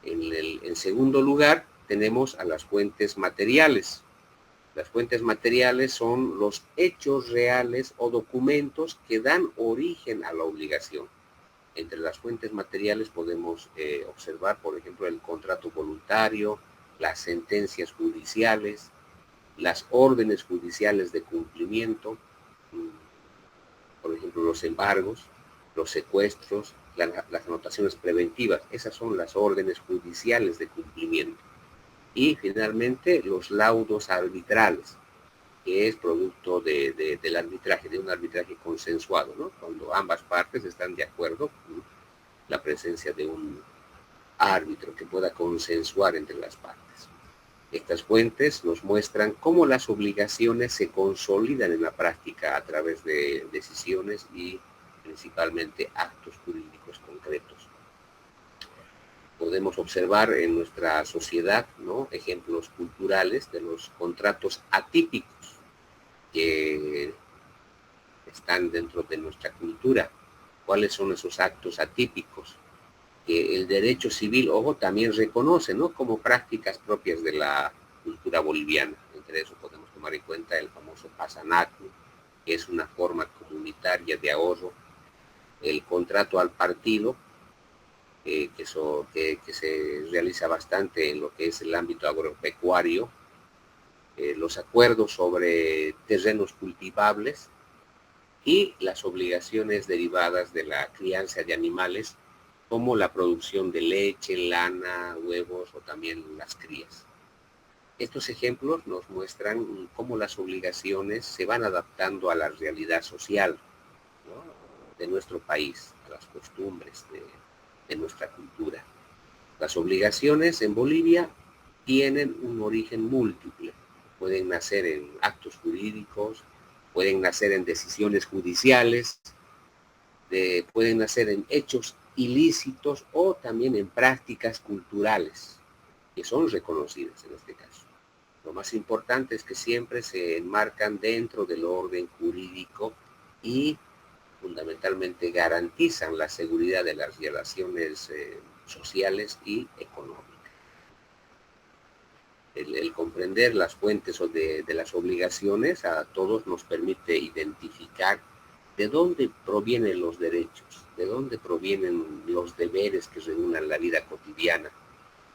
Speaker 1: En segundo lugar, tenemos a las fuentes materiales. Las fuentes materiales son los hechos reales o documentos que dan origen a la obligación. Entre las fuentes materiales podemos observar, por ejemplo, el contrato voluntario, las sentencias judiciales, las órdenes judiciales de cumplimiento, por ejemplo, los embargos, los secuestros, las anotaciones preventivas. Esas son las órdenes judiciales de cumplimiento. Y finalmente los laudos arbitrales, que es producto del arbitraje, de un arbitraje consensuado, ¿no? Cuando ambas partes están de acuerdo con la presencia de un árbitro que pueda consensuar entre las partes. Estas fuentes nos muestran cómo las obligaciones se consolidan en la práctica a través de decisiones y principalmente actos jurídicos concretos. Podemos observar en nuestra sociedad, ¿no?, ejemplos culturales de los contratos atípicos que están dentro de nuestra cultura. ¿Cuáles son esos actos atípicos que el derecho civil, ojo, también reconoce, ¿no?, como prácticas propias de la cultura boliviana? Entre eso podemos tomar en cuenta el famoso pasanacu, que es una forma comunitaria de ahorro, el contrato al partido, que se realiza bastante en lo que es el ámbito agropecuario, los acuerdos sobre terrenos cultivables y las obligaciones derivadas de la crianza de animales, como la producción de leche, lana, huevos o también las crías. Estos ejemplos nos muestran cómo las obligaciones se van adaptando a la realidad social, ¿no?, de nuestro país, a las costumbres de nuestra cultura. Las obligaciones en Bolivia tienen un origen múltiple. Pueden nacer en actos jurídicos, pueden nacer en decisiones judiciales, pueden nacer en hechos ilícitos o también en prácticas culturales que son reconocidas en este caso. Lo más importante es que siempre se enmarcan dentro del orden jurídico y fundamentalmente garantizan la seguridad de las relaciones sociales y económicas. El comprender las fuentes de las obligaciones a todos nos permite identificar de dónde provienen los derechos, de dónde provienen los deberes que regulan la vida cotidiana.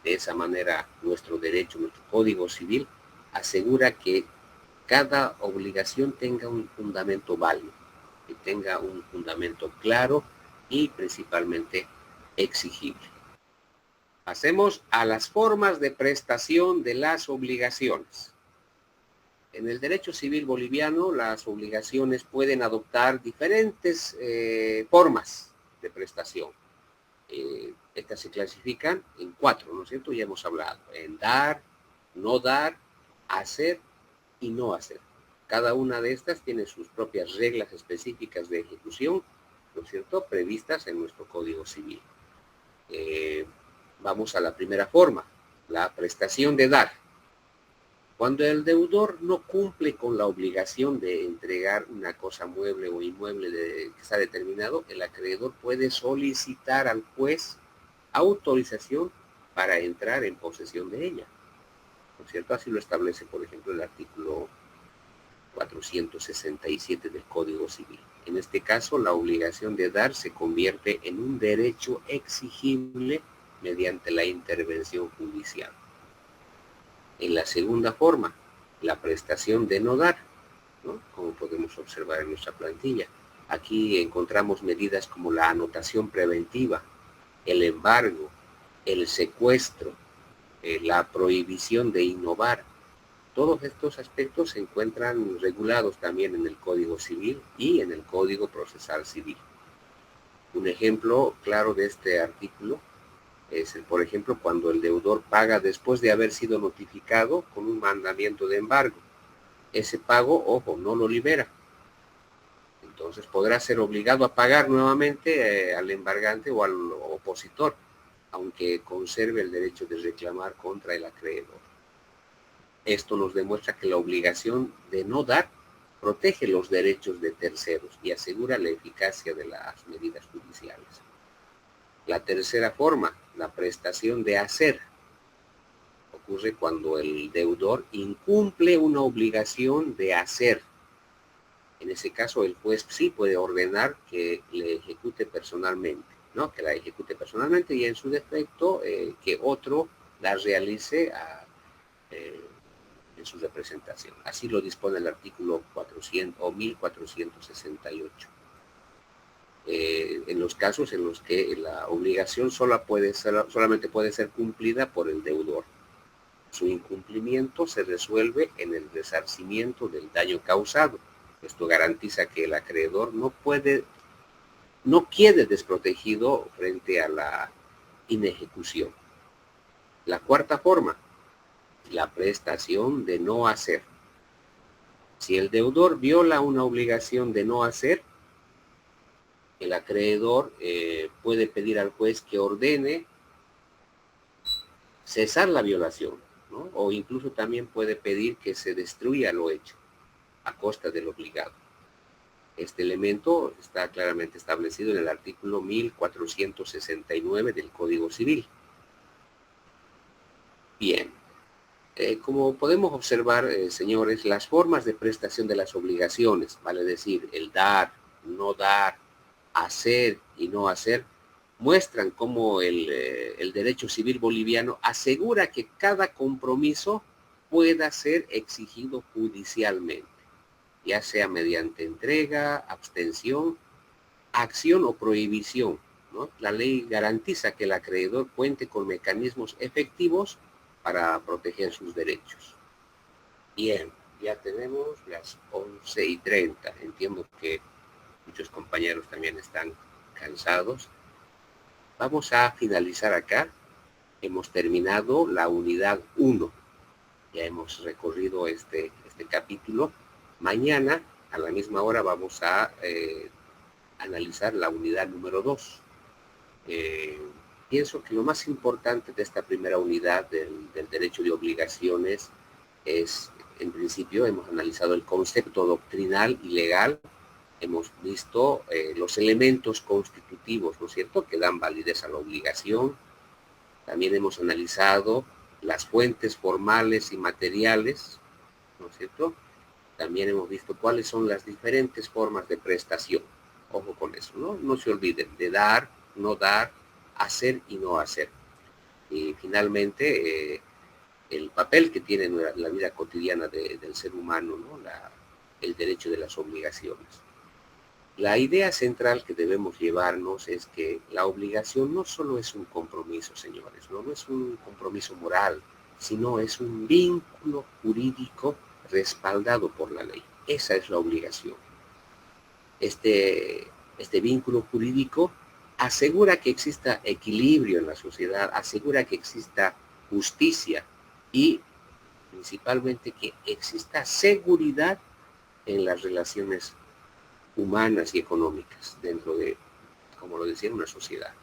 Speaker 1: De esa manera, nuestro derecho, nuestro Código Civil, asegura que cada obligación tenga un fundamento válido, que tenga un fundamento claro y principalmente exigible. Pasemos a las formas de prestación de las obligaciones. En el derecho civil boliviano, las obligaciones pueden adoptar diferentes formas de prestación. Estas se clasifican en 4, ¿no es cierto? Ya hemos hablado, en dar, no dar, hacer y no hacer. Cada una de estas tiene sus propias reglas específicas de ejecución, ¿no es cierto?, previstas en nuestro Código Civil. Vamos a la primera forma, la prestación de dar. Cuando el deudor no cumple con la obligación de entregar una cosa mueble o inmueble que está determinado, el acreedor puede solicitar al juez autorización para entrar en posesión de ella, ¿no es cierto? Así lo establece, por ejemplo, el artículo 467 del Código Civil. En este caso, la obligación de dar se convierte en un derecho exigible mediante la intervención judicial. En la segunda forma, la prestación de no dar, ¿no?, como podemos observar en nuestra plantilla. Aquí encontramos medidas como la anotación preventiva, el embargo, el secuestro, la prohibición de innovar. Todos estos aspectos se encuentran regulados también en el Código Civil y en el Código Procesal Civil. Un ejemplo claro de este artículo es, por ejemplo, cuando el deudor paga después de haber sido notificado con un mandamiento de embargo. Ese pago, ojo, no lo libera. Entonces podrá ser obligado a pagar nuevamente al embargante o al opositor, aunque conserve el derecho de reclamar contra el acreedor. Esto nos demuestra que la obligación de no dar protege los derechos de terceros y asegura la eficacia de las medidas judiciales. La tercera forma, la prestación de hacer, ocurre cuando el deudor incumple una obligación de hacer. En ese caso, el juez sí puede ordenar que le ejecute personalmente, ¿no?, que la ejecute personalmente y en su defecto que otro la realice en su representación. Así lo dispone el artículo 400 o 1468. En los casos en los que la obligación solamente puede ser cumplida por el deudor. Su incumplimiento se resuelve en el resarcimiento del daño causado. Esto garantiza que el acreedor no quede desprotegido frente a la inejecución. La cuarta forma, la prestación de no hacer. Si el deudor viola una obligación de no hacer, el acreedor puede pedir al juez que ordene cesar la violación, ¿no?, o incluso también puede pedir que se destruya lo hecho a costa del obligado. Este elemento está claramente establecido en el artículo 1469 del Código Civil. Bien, como podemos observar, señores, las formas de prestación de las obligaciones, vale decir, el dar, no dar, hacer y no hacer, muestran cómo el derecho civil boliviano asegura que cada compromiso pueda ser exigido judicialmente, ya sea mediante entrega, abstención, acción o prohibición, ¿no? La ley garantiza que el acreedor cuente con mecanismos efectivos para proteger sus derechos. Bien, ya tenemos las 11:30. Entiendo que muchos compañeros también están cansados. Vamos a finalizar acá. Hemos terminado la unidad 1. Ya hemos recorrido este capítulo. Mañana, a la misma hora, vamos a analizar la unidad número 2. Pienso que lo más importante de esta primera unidad del derecho de obligaciones en principio, hemos analizado el concepto doctrinal y legal, hemos visto los elementos constitutivos, ¿no es cierto?, que dan validez a la obligación. También hemos analizado las fuentes formales y materiales, ¿no es cierto? También hemos visto cuáles son las diferentes formas de prestación. Ojo con eso, ¿no? No se olviden de dar, no dar, hacer y no hacer. Y finalmente, el papel que tiene en la vida cotidiana del ser humano, ¿no? El derecho de las obligaciones. La idea central que debemos llevarnos es que la obligación no solo es un compromiso, señores, no es un compromiso moral, sino es un vínculo jurídico respaldado por la ley. Esa es la obligación. Este vínculo jurídico asegura que exista equilibrio en la sociedad, asegura que exista justicia y principalmente que exista seguridad en las relaciones humanas y económicas dentro de, como lo decía, una sociedad.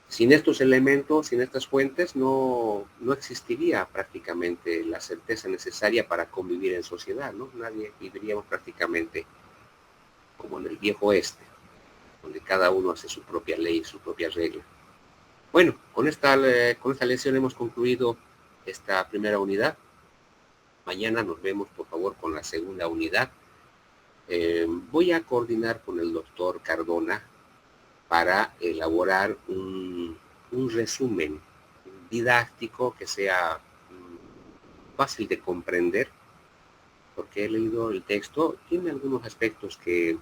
Speaker 1: Sin estos elementos, sin estas fuentes, no existiría prácticamente la certeza necesaria para convivir en sociedad, ¿no? Nadie viviríamos prácticamente como en el viejo oeste, donde cada uno hace su propia ley, su propia regla. Bueno, con esta lección hemos concluido esta primera unidad. Mañana nos vemos, por favor, con la segunda unidad. Voy a coordinar con el doctor Cardona para elaborar un resumen didáctico que sea fácil de comprender, porque he leído el texto, tiene algunos aspectos que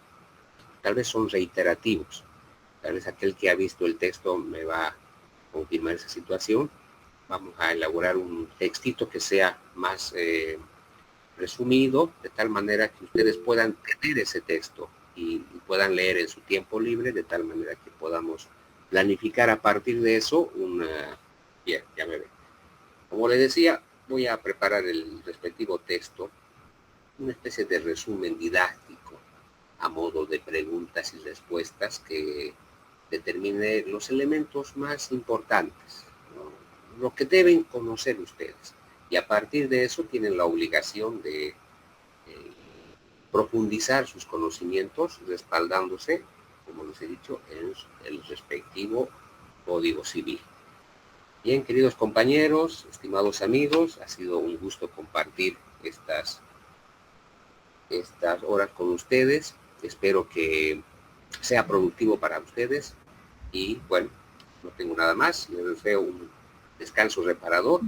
Speaker 1: tal vez son reiterativos. Tal vez aquel que ha visto el texto me va a confirmar esa situación. Vamos a elaborar un textito que sea más resumido, de tal manera que ustedes puedan tener ese texto y puedan leer en su tiempo libre, de tal manera que podamos planificar a partir de eso una... Bien, ya me ve. Como les decía, voy a preparar el respectivo texto, una especie de resumen didáctico a modo de preguntas y respuestas que determine los elementos más importantes, ¿no? Lo que deben conocer ustedes. Y a partir de eso tienen la obligación de profundizar sus conocimientos respaldándose, como les he dicho, en el respectivo Código Civil. Bien, queridos compañeros, estimados amigos, ha sido un gusto compartir estas horas con ustedes. Espero que sea productivo para ustedes y bueno, no tengo nada más. Les deseo un descanso reparador